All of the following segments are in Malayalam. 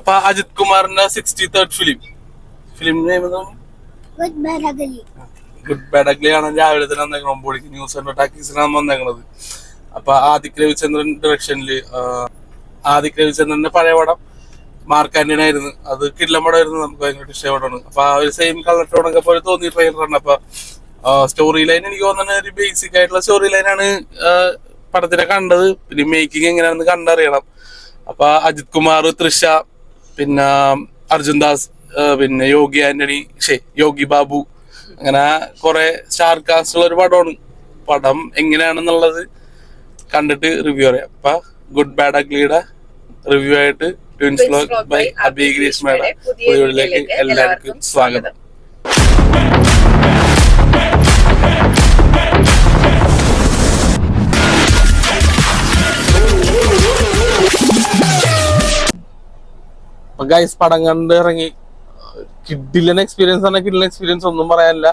അപ്പൊ അജിത് കുമാറിന്റെ 63rd film name good bad ugly ആണ്. രാവിലെ തന്നെ വന്നേക്കണം ബോഡിക്ക് ന്യൂസ് ആൻഡ് ടാക്കീസിനാണ് വന്നേക്കണത്. അപ്പൊ ആദിക് രവിചന്ദ്രൻ ഡയറക്ഷനില് ആദിക് രവിചന്ദ്രന്റെ പഴയ പടം മാർക്ക് ആന്റണി ആയിരുന്നു. അത് കിടിലൻ പടമായിരുന്നു, നമുക്ക് ഭയങ്കര ഇഷ്ടപ്പെട്ടാണ്. അപ്പൊ ആ ഒരു സെയിം കളർ ടോണൊക്കെ പോലെ തോന്നി ട്രെയിലറാണ്. അപ്പൊ സ്റ്റോറി ലൈൻ എനിക്ക് തോന്നുന്ന ഒരു ബേസിക് ആയിട്ടുള്ള സ്റ്റോറി ലൈനാണ് പടത്തിനെ കണ്ടത്. പിന്നെ മേക്കിംഗ് എങ്ങനെയാണെന്ന് കണ്ടറിയണം. അപ്പൊ അജിത് കുമാർ, തൃഷ, പിന്നെ അർജുൻ ദാസ്, പിന്നെ യോഗി ബാബു, അങ്ങനെ കുറെ സ്റ്റാർ കാസ്റ്റ് ഉള്ള ഒരു പടമാണ്. പടം എങ്ങനെയാണെന്നുള്ളത് കണ്ടിട്ട് റിവ്യൂ പറയാം. അപ്പൊ ഗുഡ് ബാഡ് അഗ്ലിയുടെ റിവ്യൂ ആയിട്ട് ട്വിൻസ് വ്ലോഗ് ബൈ അബി ഗ്രീഷ്മയുടെ വീഡിയോയിലേക്ക് എല്ലാവർക്കും സ്വാഗതം. അപ്പൊ ഗൈസ്, പടം കണ്ട് ഇറങ്ങി. കിഡിലൻ എക്സ്പീരിയൻസ് ആണ്. കിഡിലൻ എക്സ്പീരിയൻസ് ഒന്നും പറയാനില്ല.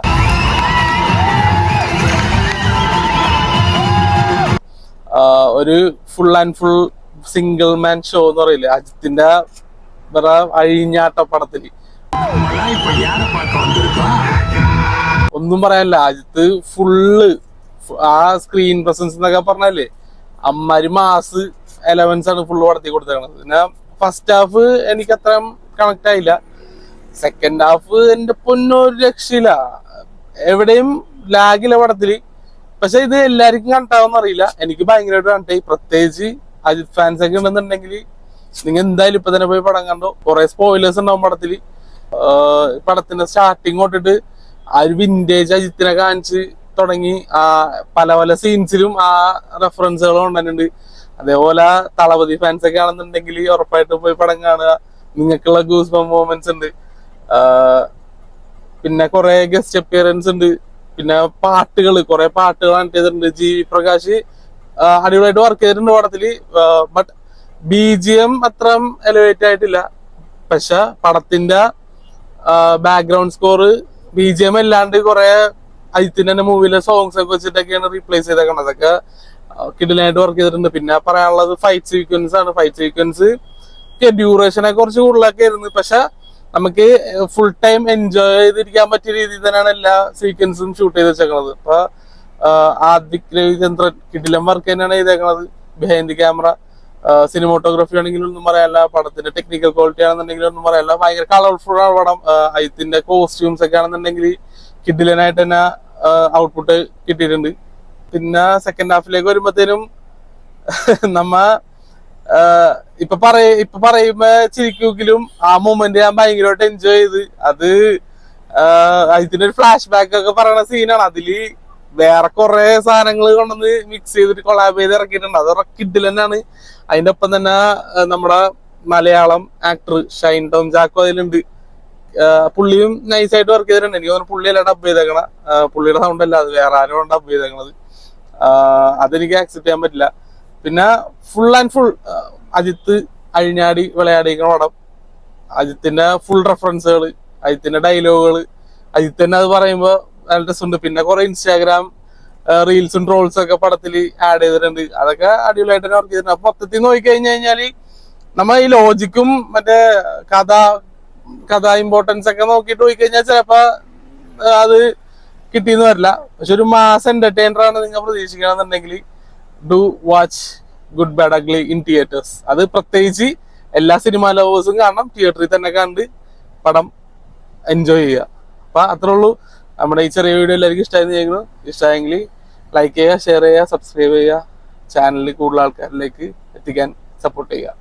ഒരു full and full single man show എന്ന് പറയില്ലേ, അജിത്തിന്റെ അഴിഞ്ഞാട്ട പടത്തില് ഒന്നും പറയാനില്ല. അജിത്ത് ഫുള്ള് ആ സ്ക്രീൻ പ്രസൻസ് എന്നൊക്കെ പറഞ്ഞാലേ അമ്മാരി മാസ് എലവൻസ് ആണ് ഫുള്ള് പടത്തി കൊടുത്തേക്കണത്. പിന്നെ ഫസ്റ്റ് ഹാഫ് എനിക്ക് അത്ര കണക്ട് ആയില്ല. സെക്കൻഡ് ഹാഫ് എന്റെ പൊന്നൊരു രക്ഷയില്ല, എവിടെയും ലാഗില്ല പടത്തില്. പക്ഷെ ഇത് എല്ലാവർക്കും കണ്ടാവുന്ന അറിയില്ല, എനിക്ക് ഭയങ്കരമായിട്ട് കണ്ടായി. പ്രത്യേകിച്ച് അജിത് ഫാൻസ് ഒക്കെ ഉണ്ടെന്നുണ്ടെങ്കിൽ നിങ്ങൾ എന്തായാലും ഇപ്പൊ തന്നെ പോയി പടം കണ്ടോ. കുറെ സ്പോയിലേഴ്സ് ഉണ്ടാവും പടത്തില്. പടത്തിന്റെ സ്റ്റാർട്ടിങ് തൊട്ടിട്ട് ആ ഒരു വിന്റേജ് അജിത്തിനെ കാണിച്ച് തുടങ്ങി പല പല സീൻസിലും ആ റെഫറൻസുകൾ കൊണ്ടുവന്നിട്ടുണ്ട്. അതേപോലെ തളപതി ഫാൻസ് ഒക്കെ ആണെന്നുണ്ടെങ്കിൽ ഉറപ്പായിട്ട് പോയി പടം കാണുക, നിങ്ങൾക്കുള്ള ഗൂസ് ബംപ് മൊമെന്റ്സ് ഉണ്ട്. പിന്നെ കുറെ ഗസ്റ്റ് അപ്പിയറൻസ് ഉണ്ട്. പിന്നെ കുറെ പാട്ടുകൾ ചെയ്തിട്ടുണ്ട്. ജി പ്രകാശ് അടിപൊളിയായിട്ട് വർക്ക് ചെയ്തിട്ടുണ്ട് പടത്തില്. ബട്ട് BGM അത്ര എലിവേറ്റ് ആയിട്ടില്ല. പക്ഷെ പടത്തിന്റെ ബാക്ക്ഗ്രൗണ്ട് സ്കോർ BGM അല്ലാണ്ട് കുറെ അജിത്തിന്റെ തന്നെ മൂവിയിലെ സോങ്സ് ഒക്കെ വെച്ചിട്ടൊക്കെയാണ് റീപ്ലേസ് ചെയ്തേക്കണത്. അതൊക്കെ കിടിലായിട്ട് വർക്ക് ചെയ്തിട്ടുണ്ട്. പിന്നെ പറയാനുള്ളത് ഫൈറ്റ് സീക്വൻസ് ആണ്. ഫൈറ്റ് സീക്വൻസ് ഡ്യൂറേഷനെ കുറച്ച് കൂടുതലൊക്കെ ആയിരുന്നു. പക്ഷെ നമുക്ക് ഫുൾ ടൈം എൻജോയ് ചെയ്തിരിക്കാൻ പറ്റിയ രീതിയിൽ തന്നെയാണ് എല്ലാ സീക്വൻസും ഷൂട്ട് ചെയ്ത് വെച്ചേക്കണത്. അപ്പൊ ആദിക് രവിചന്ദ്രൻ കിടിലൻ വർക്ക് തന്നെയാണ് ചെയ്തേക്കണത്. ബിഹൈൻഡ് ക്യാമറ, സിനിമോട്ടോഗ്രാഫി ആണെങ്കിലും ഒന്നും പറയാനില്ല. പടത്തിന്റെ ടെക്നിക്കൽ ക്വാളിറ്റി ആണെന്നുണ്ടെങ്കിലും ഒന്നും പറയാനില്ല. ഭയങ്കര കളർഫുൾ ആണ് പടം. അജിത്തിന്റെ കോസ്റ്റ്യൂംസ് ഒക്കെ ആണെന്നുണ്ടെങ്കിൽ കിടിലനായിട്ട് തന്നെ ഔട്ട്പുട്ട് കിട്ടിയിട്ടുണ്ട്. പിന്നെ സെക്കൻഡ് ഹാഫിലേക്ക് വരുമ്പോഴത്തേനും നമ്മ ഇപ്പൊ പറയുമ്പോ ചിരിക്കെങ്കിലും ആ മൊമെന്റ് ഞാൻ ഭയങ്കരമായിട്ട് എൻജോയ് ചെയ്ത്. അത് അതിന്റെ ഒരു ഫ്ലാഷ് ബാക്ക് ഒക്കെ പറയുന്ന സീനാണ്. അതില് വേറെ കുറെ സാധനങ്ങൾ കൊണ്ടുവന്ന് മിക്സ് ചെയ്തിട്ട് കൊളാബ് ചെയ്ത് ഇറക്കിയിട്ടുണ്ട്. അത് കിഡിൽ തന്നെയാണ്. അതിന്റെ ഒപ്പം തന്നെ നമ്മുടെ മലയാളം ആക്ടർ ഷൈൻ ടോം ചാക്കോ അതിലുണ്ട്. പുള്ളിയും നൈസായിട്ട് വർക്ക് ചെയ്തിട്ടുണ്ട്. എനിക്ക് തോന്നുന്നു പുള്ളിയല്ല ഡബ് ചെയ്തേക്കണ, പുള്ളിയുടെ സൗണ്ട് അല്ല, അത് വേറെ ആരും ഡബ് ചെയ്തേക്കണത്. അതെനിക്ക് ആക്സെപ്റ്റ് ചെയ്യാൻ പറ്റില്ല. പിന്നെ ഫുൾ ആൻഡ് ഫുൾ അജിത്ത് അഴിഞ്ഞാടി വിളയാടിക്കുന്ന പടം. അജിത്തിന്റെ ഫുൾ റെഫറൻസുകൾ, അജിത്തിന്റെ ഡയലോഗുകൾ, അജിത്ത് തന്നെ അത് പറയുമ്പോ നല്ല രസമുണ്ട്. പിന്നെ കുറെ ഇൻസ്റ്റാഗ്രാം റീൽസും ട്രോൾസും ഒക്കെ പടത്തിൽ ആഡ് ചെയ്തിട്ടുണ്ട്. അതൊക്കെ അടിപൊളിയായിട്ട് തന്നെ വർക്ക് ചെയ്തിട്ടുണ്ട്. അപ്പൊ മൊത്തത്തിൽ നോക്കിക്കഴിഞ്ഞാല് നമ്മ ഈ ലോജിക്കും മറ്റേ കഥ ഇമ്പോർട്ടൻസ് ഒക്കെ നോക്കിയിട്ട് പോയിക്കഴിഞ്ഞാൽ ചിലപ്പോ അത് കിട്ടിയെന്ന് വരില്ല. പക്ഷെ ഒരു മാസ് എന്റർടൈനർ ആണ് നിങ്ങൾ പ്രതീക്ഷിക്കണമെന്നുണ്ടെങ്കിൽ do watch good bad ugly in theatres. അത് പ്രത്യേകിച്ച് എല്ലാ സിനിമാ ലവേഴ്സും കാണണം. തിയേറ്ററിൽ തന്നെ കണ്ട് പടം എൻജോയ് ചെയ്യുക. അപ്പൊ അത്രേ ഉള്ളൂ. നമ്മുടെ ഈ ചെറിയ വീഡിയോ എല്ലാവർക്കും ഇഷ്ടമായെങ്കിൽ ലൈക്ക് ചെയ്യുക, ഷെയർ ചെയ്യുക, സബ്സ്ക്രൈബ് ചെയ്യുക. ചാനലിൽ കൂടുതൽ ആൾക്കാരിലേക്ക് എത്തിക്കാൻ സപ്പോർട്ട് ചെയ്യുക.